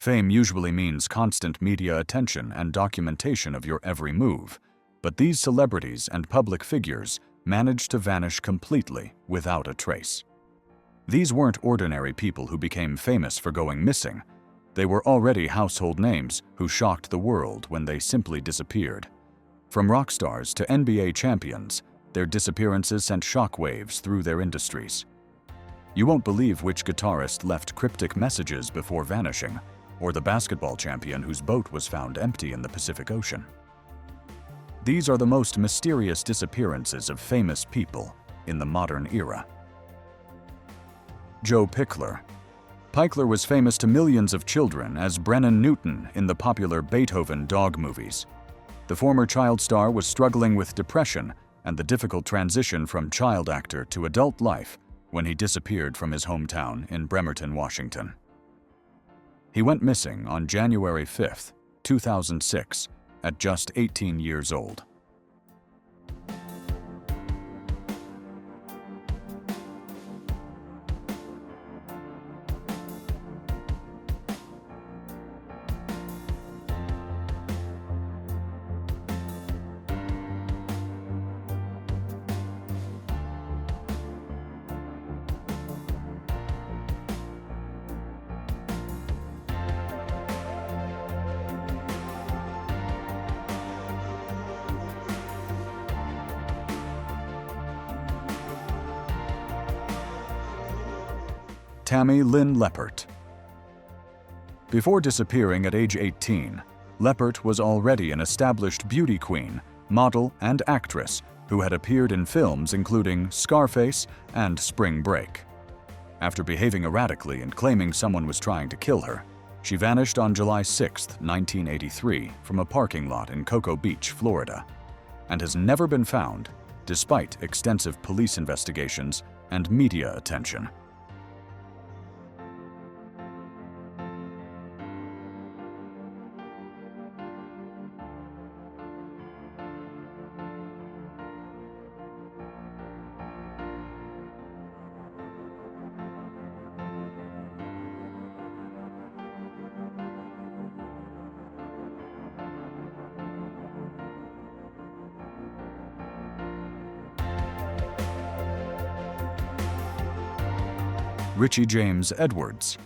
Fame usually means constant media attention and documentation of your every move, but these celebrities and public figures managed to vanish completely without a trace. These weren't ordinary people who became famous for going missing. They were already household names who shocked the world when they simply disappeared. From rock stars to NBA champions, their disappearances sent shockwaves through their industries. You won't believe which guitarist left cryptic messages before vanishing, or the basketball champion whose boat was found empty in the Pacific Ocean. These are the most mysterious disappearances of famous people in the modern era. Joe Pickler. Pickler was famous to millions of children as Brennan Newton in the popular Beethoven dog movies. The former child star was struggling with depression and the difficult transition from child actor to adult life when he disappeared from his hometown in Bremerton, Washington. He went missing on January 5, 2006, at just 18 years old. Tammy Lynn Leppert. Before disappearing at age 18, Leppert was already an established beauty queen, model, and actress who had appeared in films including Scarface and Spring Break. After behaving erratically and claiming someone was trying to kill her, she vanished on July 6, 1983, from a parking lot in Cocoa Beach, Florida, and has never been found, despite extensive police investigations and media attention. Richie James Edwards.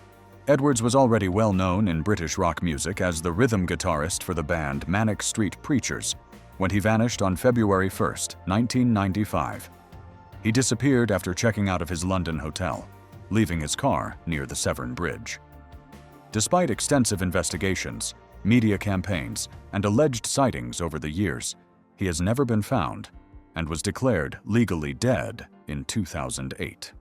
Edwards was already well known in British rock music as the rhythm guitarist for the band Manic Street Preachers when he vanished on February 1, 1995. He disappeared after checking out of his London hotel, leaving his car near the Severn Bridge. Despite extensive investigations, media campaigns, and alleged sightings over the years, he has never been found and was declared legally dead in 2008.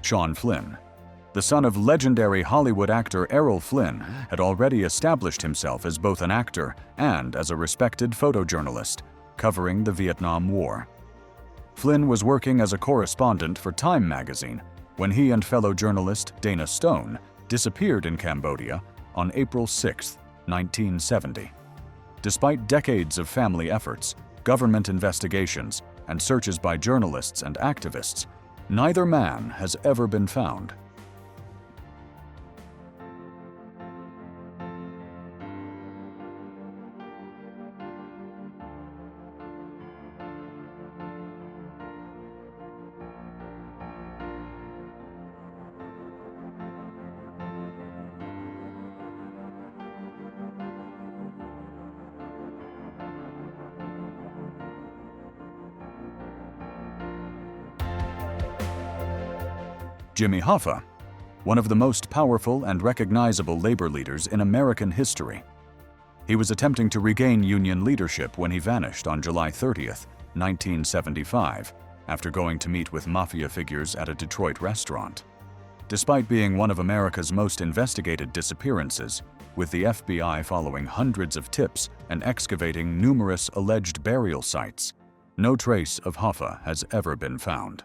Sean Flynn. The son of legendary Hollywood actor Errol Flynn had already established himself as both an actor and as a respected photojournalist, covering the Vietnam War. Flynn was working as a correspondent for Time magazine when he and fellow journalist Dana Stone disappeared in Cambodia on April 6, 1970. Despite decades of family efforts, government investigations, and searches by journalists and activists, neither man has ever been found. Jimmy Hoffa, one of the most powerful and recognizable labor leaders in American history. He was attempting to regain union leadership when he vanished on July 30, 1975, after going to meet with mafia figures at a Detroit restaurant. Despite being one of America's most investigated disappearances, with the FBI following hundreds of tips and excavating numerous alleged burial sites, no trace of Hoffa has ever been found.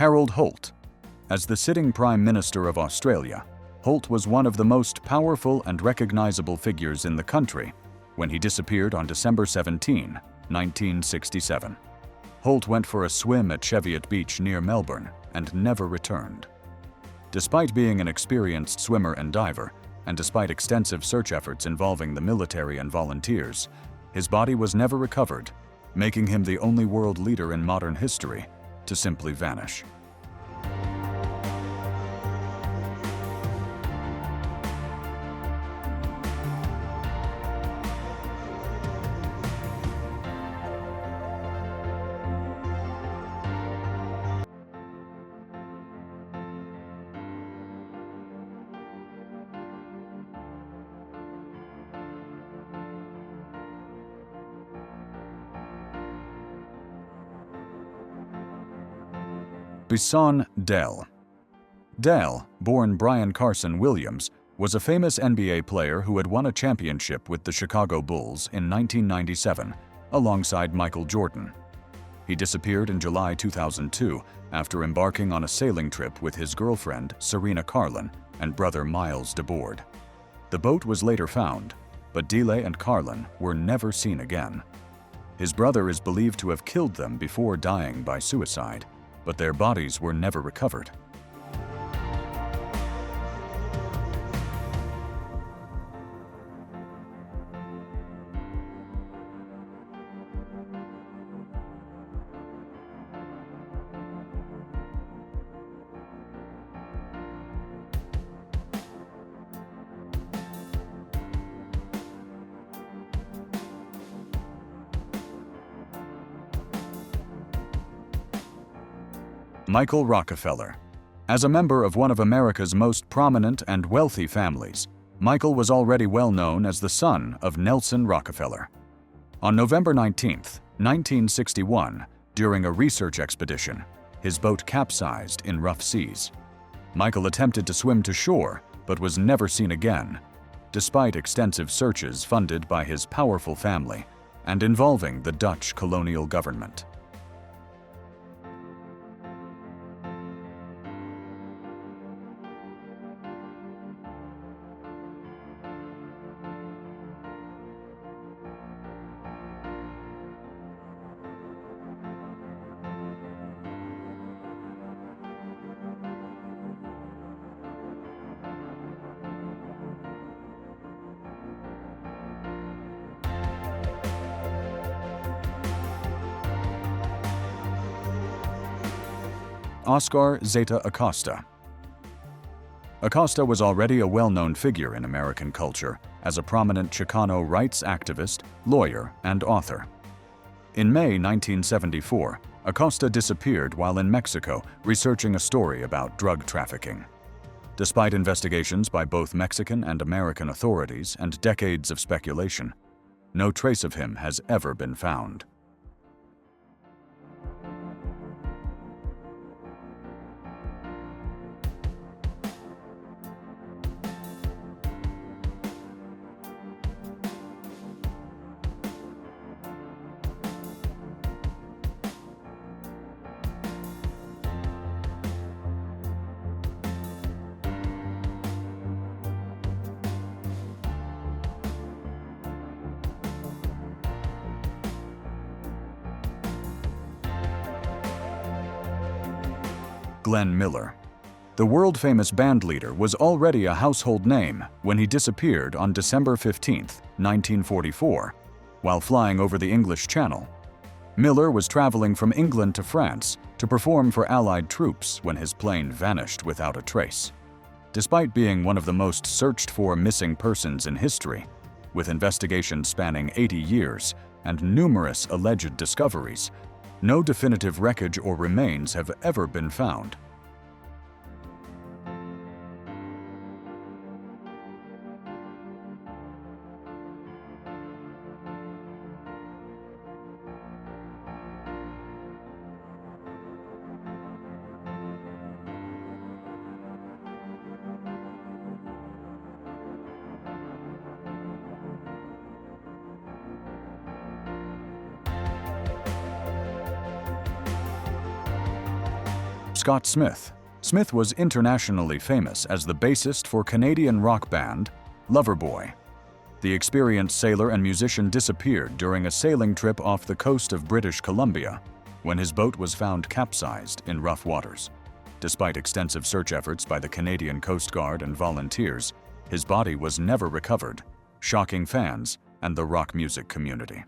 Harold Holt. As the sitting Prime Minister of Australia, Holt was one of the most powerful and recognizable figures in the country when he disappeared on December 17, 1967. Holt went for a swim at Cheviot Beach near Melbourne and never returned. Despite being an experienced swimmer and diver, and despite extensive search efforts involving the military and volunteers, his body was never recovered, making him the only world leader in modern history to simply vanish. Bison Dell. Dell, born Brian Carson Williams, was a famous NBA player who had won a championship with the Chicago Bulls in 1997, alongside Michael Jordan. He disappeared in July 2002 after embarking on a sailing trip with his girlfriend, Serena Carlin, and brother Miles DeBoard. The boat was later found, but Dele and Carlin were never seen again. His brother is believed to have killed them before dying by suicide, but their bodies were never recovered. Michael Rockefeller. As a member of one of America's most prominent and wealthy families, Michael was already well known as the son of Nelson Rockefeller. On November 19, 1961, during a research expedition, his boat capsized in rough seas. Michael attempted to swim to shore, but was never seen again, despite extensive searches funded by his powerful family and involving the Dutch colonial government. Oscar Zeta Acosta. Acosta was already a well-known figure in American culture as a prominent Chicano rights activist, lawyer, and author. In May 1974, Acosta disappeared while in Mexico researching a story about drug trafficking. Despite investigations by both Mexican and American authorities and decades of speculation, no trace of him has ever been found. Glenn Miller. The world-famous bandleader was already a household name when he disappeared on December 15, 1944, while flying over the English Channel. Miller was traveling from England to France to perform for Allied troops when his plane vanished without a trace. Despite being one of the most searched-for missing persons in history, with investigations spanning 80 years and numerous alleged discoveries, no definitive wreckage or remains have ever been found. Scott Smith. Smith was internationally famous as the bassist for Canadian rock band Loverboy. The experienced sailor and musician disappeared during a sailing trip off the coast of British Columbia when his boat was found capsized in rough waters. Despite extensive search efforts by the Canadian Coast Guard and volunteers, his body was never recovered, shocking fans and the rock music community.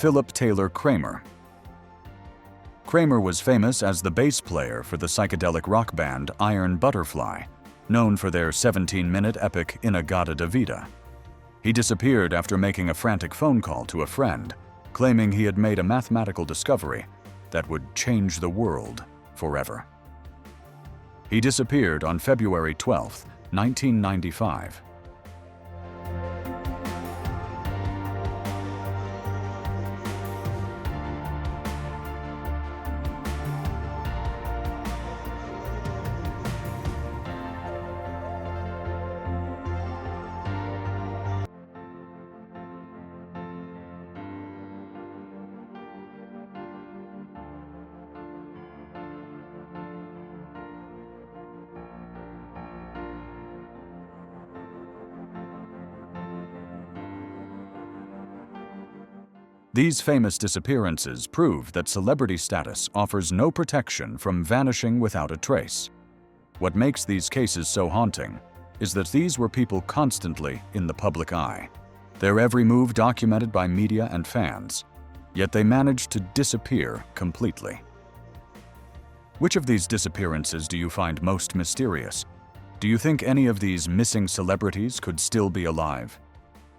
Philip Taylor Kramer. Kramer was famous as the bass player for the psychedelic rock band Iron Butterfly, known for their 17-minute epic In-A-Gadda-Da-Vida. He disappeared after making a frantic phone call to a friend, claiming he had made a mathematical discovery that would change the world forever. He disappeared on February 12, 1995. These famous disappearances prove that celebrity status offers no protection from vanishing without a trace. What makes these cases so haunting is that these were people constantly in the public eye, their every move documented by media and fans, yet they managed to disappear completely. Which of these disappearances do you find most mysterious? Do you think any of these missing celebrities could still be alive?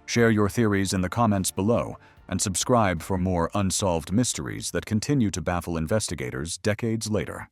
Share your theories in the comments below and subscribe for more unsolved mysteries that continue to baffle investigators decades later.